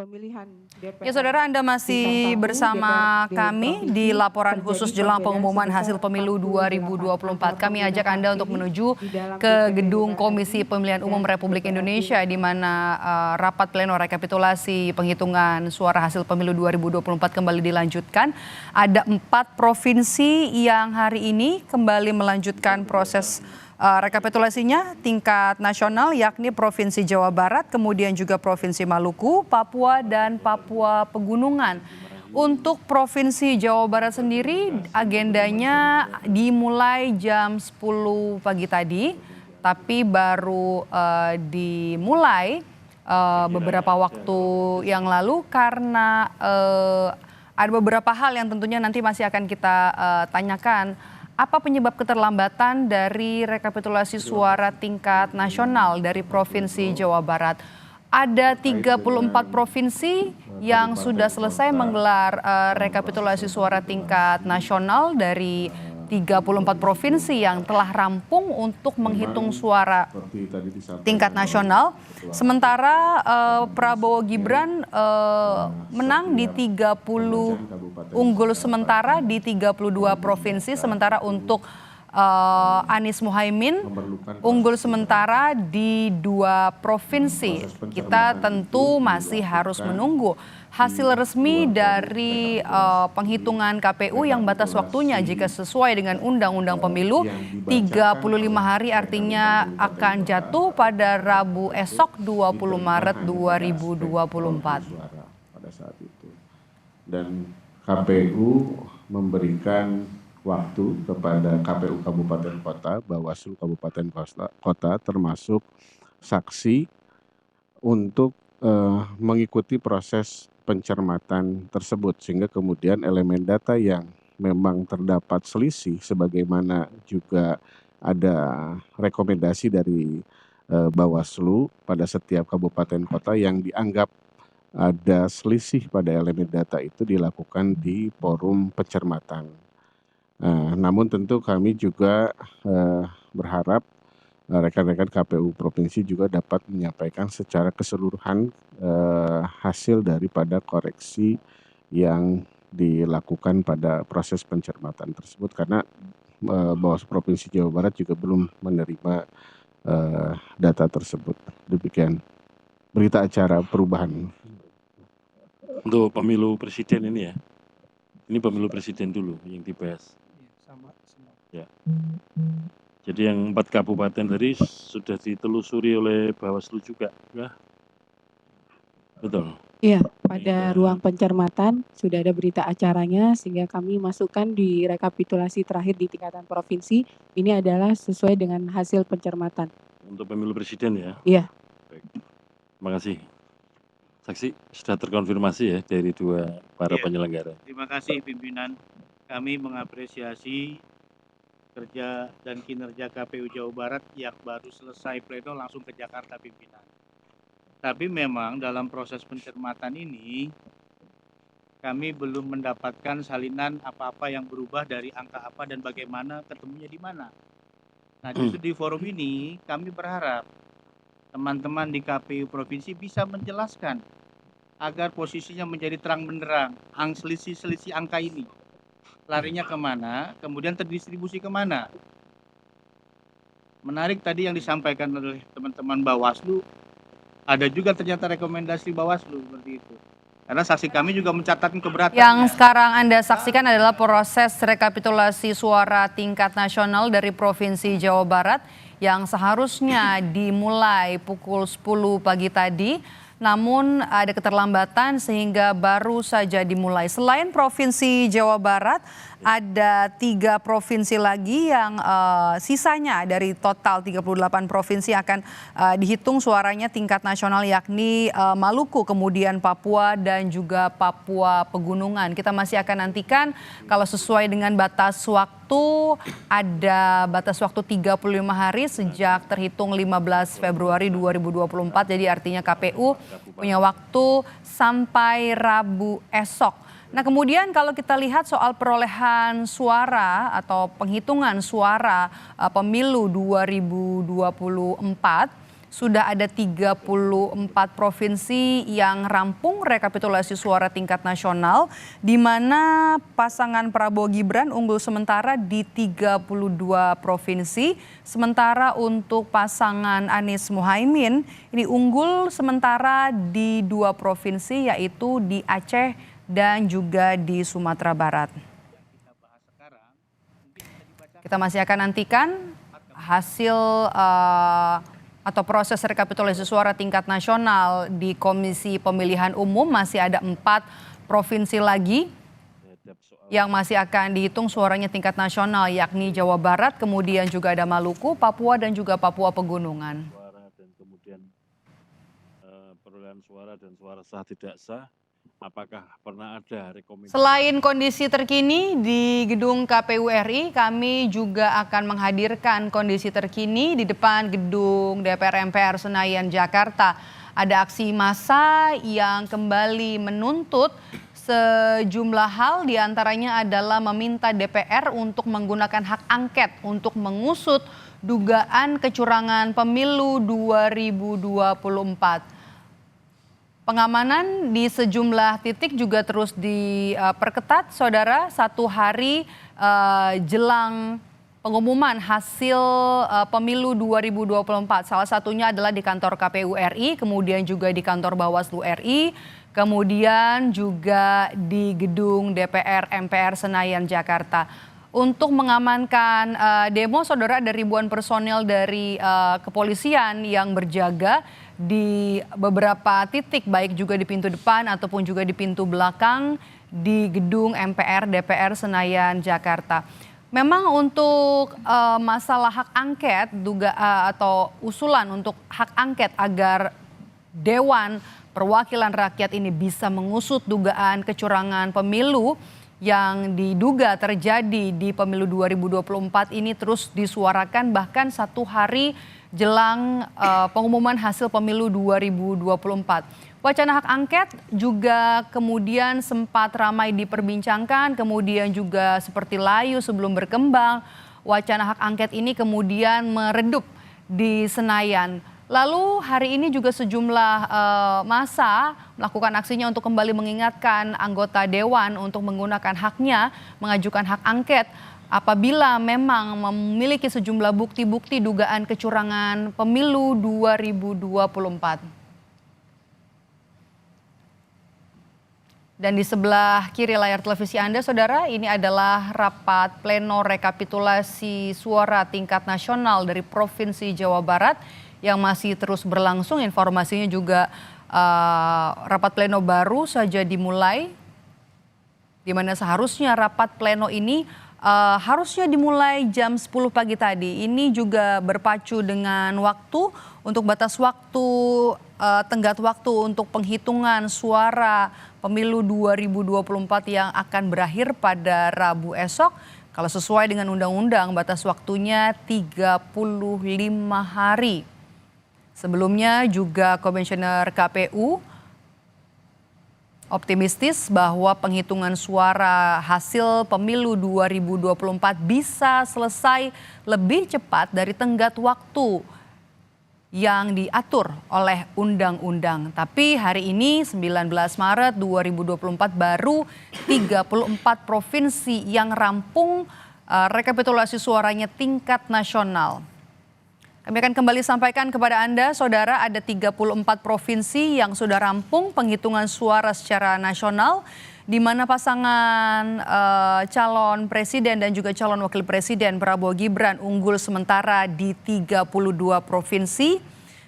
pemilihan DPR. Ya saudara, Anda masih bersama kami di laporan khusus jelang pengumuman hasil pemilu 2024. Kami ajak Anda untuk menuju ke gedung Komisi Pemilihan Umum Republik Indonesia di mana rapat pleno rekapitulasi penghitungan suara hasil pemilu 2024 kembali dilanjutkan. Ada 4 provinsi yang hari ini kembali melanjutkan proses rekapitulasinya tingkat nasional, yakni Provinsi Jawa Barat, kemudian juga Provinsi Maluku, Papua, dan Papua Pegunungan. Untuk Provinsi Jawa Barat sendiri agendanya dimulai jam 10 pagi tadi, tapi baru dimulai beberapa waktu yang lalu karena ada beberapa hal yang tentunya nanti masih akan kita tanyakan. Apa penyebab keterlambatan dari rekapitulasi suara tingkat nasional dari Provinsi Jawa Barat? Ada 34 provinsi yang sudah selesai menggelar rekapitulasi suara tingkat nasional dari 34 provinsi yang telah rampung untuk menghitung suara tingkat nasional. Sementara Prabowo Gibran menang di 30, unggul sementara di 32 provinsi, sementara untuk Anies Muhaimin unggul sementara di 2 provinsi. Kita tentu masih harus menunggu hasil resmi dari penghitungan KPU yang batas waktunya jika sesuai dengan Undang-Undang Pemilu 35 hari, artinya akan jatuh pada Rabu esok 20 Maret 2024. Pada saat itu. Dan KPU memberikan waktu kepada KPU Kabupaten Kota, Bawaslu Kabupaten Kota termasuk saksi untuk mengikuti proses pencermatan tersebut, sehingga kemudian elemen data yang memang terdapat selisih, sebagaimana juga ada rekomendasi dari Bawaslu pada setiap kabupaten kota yang dianggap ada selisih pada elemen data itu dilakukan di forum pencermatan. Namun tentu kami juga berharap rekan-rekan KPU Provinsi juga dapat menyampaikan secara keseluruhan hasil daripada koreksi yang dilakukan pada proses pencermatan tersebut, karena Bawaslu Provinsi Jawa Barat juga belum menerima data tersebut. Demikian berita acara perubahan. Untuk pemilu presiden ini ya, ini pemilu presiden dulu yang dibahas. Ya. Jadi yang 4 kabupaten tadi sudah ditelusuri oleh Bawaslu juga, ya? Betul. Iya, pada ruang pencermatan sudah ada berita acaranya sehingga kami masukkan di rekapitulasi terakhir di tingkatan provinsi. Ini adalah sesuai dengan hasil pencermatan. Untuk pemilu presiden ya? Iya. Baik. Terima kasih. Saksi sudah terkonfirmasi ya dari 2 para penyelenggara. Terima kasih pimpinan. Kami mengapresiasi kerja dan kinerja KPU Jawa Barat yang baru selesai pleno langsung ke Jakarta pimpinan. Tapi memang dalam proses pencermatan ini kami belum mendapatkan salinan apa-apa yang berubah dari angka apa dan bagaimana ketemunya di mana. Nah, justru di forum ini kami berharap teman-teman di KPU Provinsi bisa menjelaskan agar posisinya menjadi terang benderang, selisih angka ini. Larinya kemana, kemudian terdistribusi kemana. Menarik tadi yang disampaikan oleh teman-teman Bawaslu, ada juga ternyata rekomendasi Bawaslu seperti itu. Karena saksi kami juga mencatatkan keberatan. Yang sekarang Anda saksikan adalah proses rekapitulasi suara tingkat nasional dari Provinsi Jawa Barat yang seharusnya dimulai pukul 10 pagi tadi. Namun ada keterlambatan sehingga baru saja dimulai. Selain Provinsi Jawa Barat, ada 3 provinsi lagi yang sisanya dari total 38 provinsi akan dihitung suaranya tingkat nasional, yakni Maluku, kemudian Papua, dan juga Papua Pegunungan. Kita masih akan nantikan kalau sesuai dengan batas waktu, ada batas waktu 35 hari sejak terhitung 15 Februari 2024. Jadi artinya KPU punya waktu sampai Rabu esok. Nah, kemudian kalau kita lihat soal perolehan suara atau penghitungan suara pemilu 2024, sudah ada 34 provinsi yang rampung rekapitulasi suara tingkat nasional, di mana pasangan Prabowo Gibran unggul sementara di 32 provinsi, sementara untuk pasangan Anies Muhaimin ini unggul sementara di 2 provinsi, yaitu di Aceh dan juga di Sumatera Barat. Kita masih akan nantikan hasil atau proses rekapitulasi suara tingkat nasional di Komisi Pemilihan Umum. Masih ada 4 provinsi lagi yang masih akan dihitung suaranya tingkat nasional, yakni Jawa Barat, kemudian juga ada Maluku, Papua, dan juga Papua Pegunungan. Suara dan kemudian perolehan suara dan suara sah tidak sah, apakah pernah ada rekomendasi? Selain kondisi terkini di gedung KPU RI, kami juga akan menghadirkan kondisi terkini di depan gedung DPR MPR Senayan, Jakarta. Ada aksi massa yang kembali menuntut sejumlah hal, diantaranya adalah meminta DPR untuk menggunakan hak angket untuk mengusut dugaan kecurangan pemilu 2024. Pengamanan di sejumlah titik juga terus diperketat, saudara, 1 hari jelang pengumuman hasil pemilu 2024. Salah satunya adalah di kantor KPU RI, kemudian juga di kantor Bawaslu RI, kemudian juga di gedung DPR MPR Senayan, Jakarta. Untuk mengamankan demo, saudara, ada ribuan personel dari kepolisian yang berjaga di beberapa titik, baik juga di pintu depan ataupun juga di pintu belakang di gedung MPR DPR Senayan, Jakarta. Memang untuk masalah hak angket atau usulan untuk hak angket agar Dewan Perwakilan Rakyat ini bisa mengusut dugaan kecurangan pemilu yang diduga terjadi di pemilu 2024 ini terus disuarakan, bahkan 1 hari jelang pengumuman hasil pemilu 2024. Wacana hak angket juga kemudian sempat ramai diperbincangkan, kemudian juga seperti layu sebelum berkembang. Wacana hak angket ini kemudian meredup di Senayan. Lalu hari ini juga sejumlah massa melakukan aksinya untuk kembali mengingatkan anggota Dewan untuk menggunakan haknya mengajukan hak angket apabila memang memiliki sejumlah bukti-bukti dugaan kecurangan pemilu 2024. Dan di sebelah kiri layar televisi Anda, saudara, ini adalah rapat pleno rekapitulasi suara tingkat nasional dari Provinsi Jawa Barat yang masih terus berlangsung. Informasinya juga rapat pleno baru saja dimulai, di mana seharusnya rapat pleno ini harusnya dimulai jam 10 pagi tadi. Ini juga berpacu dengan waktu untuk batas waktu, tenggat waktu untuk penghitungan suara pemilu 2024 yang akan berakhir pada Rabu esok. Kalau sesuai dengan undang-undang, batas waktunya 35 hari. Sebelumnya juga Komisioner KPU optimistis bahwa penghitungan suara hasil pemilu 2024 bisa selesai lebih cepat dari tenggat waktu yang diatur oleh undang-undang. Tapi hari ini 19 Maret 2024 baru 34 provinsi yang rampung rekapitulasi suaranya tingkat nasional. Kami akan kembali sampaikan kepada Anda, saudara, ada 34 provinsi yang sudah rampung penghitungan suara secara nasional, di mana pasangan calon presiden dan juga calon wakil presiden Prabowo Gibran unggul sementara di 32 provinsi.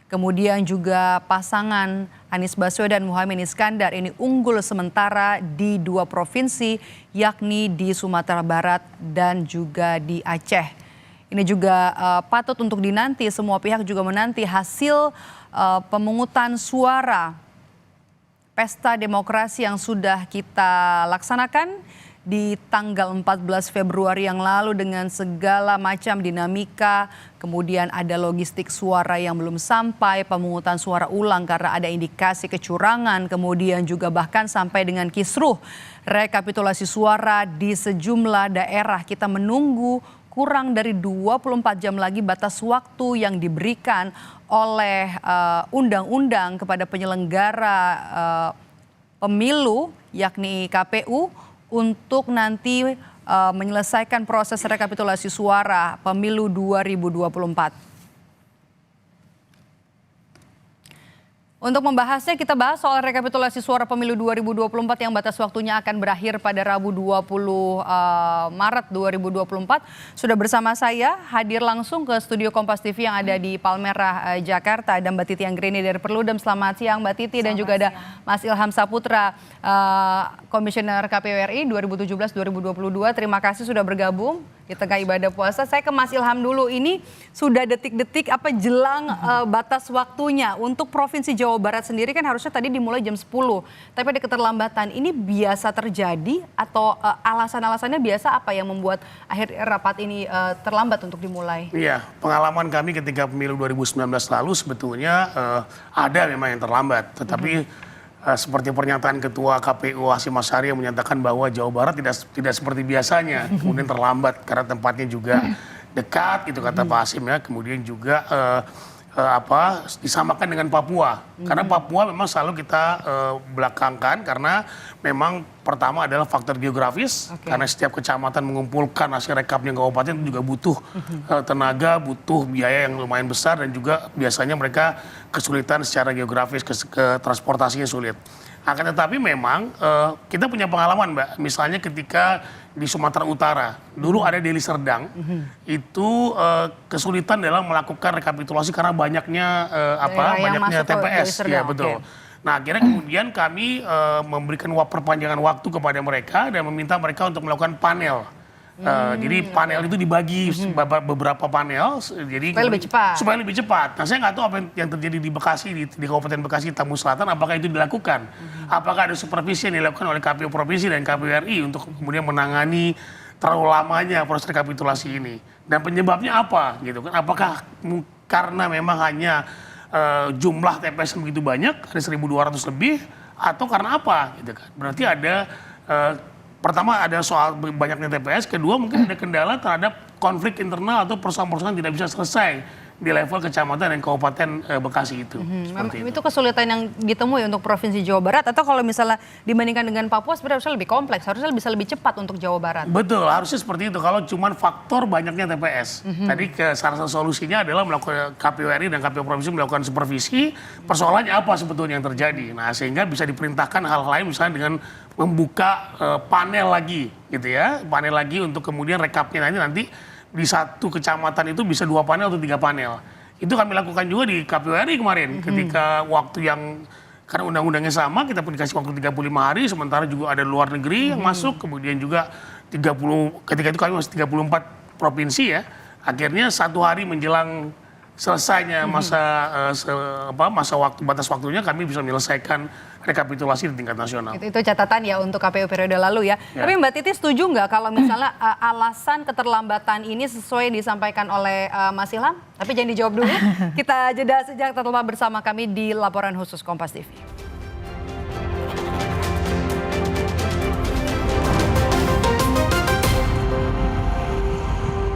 Kemudian juga pasangan Anies Baswedan Muhaimin Iskandar ini unggul sementara di 2 provinsi, yakni di Sumatera Barat dan juga di Aceh. Ini juga patut untuk dinanti, semua pihak juga menanti hasil pemungutan suara pesta demokrasi yang sudah kita laksanakan di tanggal 14 Februari yang lalu dengan segala macam dinamika, kemudian ada logistik suara yang belum sampai, pemungutan suara ulang karena ada indikasi kecurangan, kemudian juga bahkan sampai dengan kisruh rekapitulasi suara di sejumlah daerah. Kita menunggu kurang dari 24 jam lagi batas waktu yang diberikan oleh undang-undang kepada penyelenggara pemilu yakni KPU untuk nanti menyelesaikan proses rekapitulasi suara pemilu 2024. Untuk membahasnya kita bahas soal rekapitulasi suara pemilu 2024 yang batas waktunya akan berakhir pada Rabu 20 Maret 2024. Sudah bersama saya hadir langsung ke studio Kompas TV yang ada di Palmerah, Jakarta. Ada Mbak Titi Anggreni dari Perludem. Selamat siang Mbak Titi. Dan juga ada Mas Ilham Saputra, Komisioner KPU RI 2017-2022. Terima kasih sudah bergabung di tengah ibadah puasa. Saya ke Mas Ilham dulu. Ini sudah detik-detik jelang batas waktunya untuk Provinsi Jawa Barat sendiri kan harusnya tadi dimulai jam 10. Tapi ada keterlambatan. Ini biasa terjadi atau alasan-alasannya biasa apa yang membuat akhir rapat ini terlambat untuk dimulai? Iya, pengalaman kami ketika pemilu 2019 lalu sebetulnya ada memang yang terlambat. Tetapi seperti pernyataan Ketua KPU Hasyim Asyari yang menyatakan bahwa Jawa Barat tidak seperti biasanya, kemudian terlambat karena tempatnya juga dekat, itu kata Pak Hasyim ya. Kemudian juga disamakan dengan Papua, karena Papua memang selalu kita belakangkan karena memang pertama adalah faktor geografis, karena setiap kecamatan mengumpulkan hasil rekapnya kabupaten itu juga butuh tenaga, butuh biaya yang lumayan besar, dan juga biasanya mereka kesulitan secara geografis, ke transportasinya sulit. Akan tetapi memang kita punya pengalaman Mbak, misalnya ketika di Sumatera Utara, dulu ada Deli Serdang, itu kesulitan dalam melakukan rekapitulasi karena banyaknya banyaknya TPS, ya betul. Nah akhirnya kemudian kami memberikan perpanjangan waktu kepada mereka dan meminta mereka untuk melakukan panel. Jadi panel itu dibagi beberapa panel, jadi supaya lebih cepat. Nah saya nggak tahu apa yang terjadi di Bekasi, di Kabupaten Bekasi Tambun Selatan, apakah itu dilakukan? Apakah ada supervisi yang dilakukan oleh KPU Provinsi dan KPU RI untuk kemudian menangani terlalu lamanya proses rekapitulasi ini? Dan penyebabnya apa? Gitu kan? Apakah karena memang hanya jumlah TPS begitu banyak, ada 1.200 lebih, atau karena apa? Gitu kan? Berarti ada pertama ada soal banyaknya TPS, kedua mungkin ada kendala terhadap konflik internal atau persoalan-persoalan tidak bisa selesai di level kecamatan dan kabupaten Bekasi itu. Itu kesulitan yang ditemui untuk Provinsi Jawa Barat, atau kalau misalnya dibandingkan dengan Papua sebenarnya harusnya lebih kompleks, harusnya bisa lebih cepat untuk Jawa Barat. Betul, harusnya seperti itu kalau cuma faktor banyaknya TPS. Tadi salah satu solusinya adalah melakukan KPU RI dan KPU Provinsi melakukan supervisi, persoalannya apa sebetulnya yang terjadi. Nah sehingga bisa diperintahkan hal lain misalnya dengan membuka panel lagi gitu ya, panel lagi untuk kemudian rekapnya nanti di satu kecamatan itu bisa 2 panel atau 3 panel. Itu kami lakukan juga di KPU RI kemarin, ketika waktu yang, karena undang-undangnya sama, kita pun dikasih waktu 35 hari, sementara juga ada luar negeri yang masuk, kemudian juga 30, ketika itu kami masih 34 provinsi ya, akhirnya 1 hari menjelang selesainya masa waktu, batas waktunya, kami bisa menyelesaikan rekapitulasi di tingkat nasional. Itu catatan ya untuk KPU periode lalu ya. Tapi Mbak Titi setuju nggak kalau misalnya alasan keterlambatan ini sesuai disampaikan oleh Mas Ilham? Tapi jangan dijawab dulu. Kita jeda sejak tetaplah bersama kami di Laporan Khusus Kompas TV.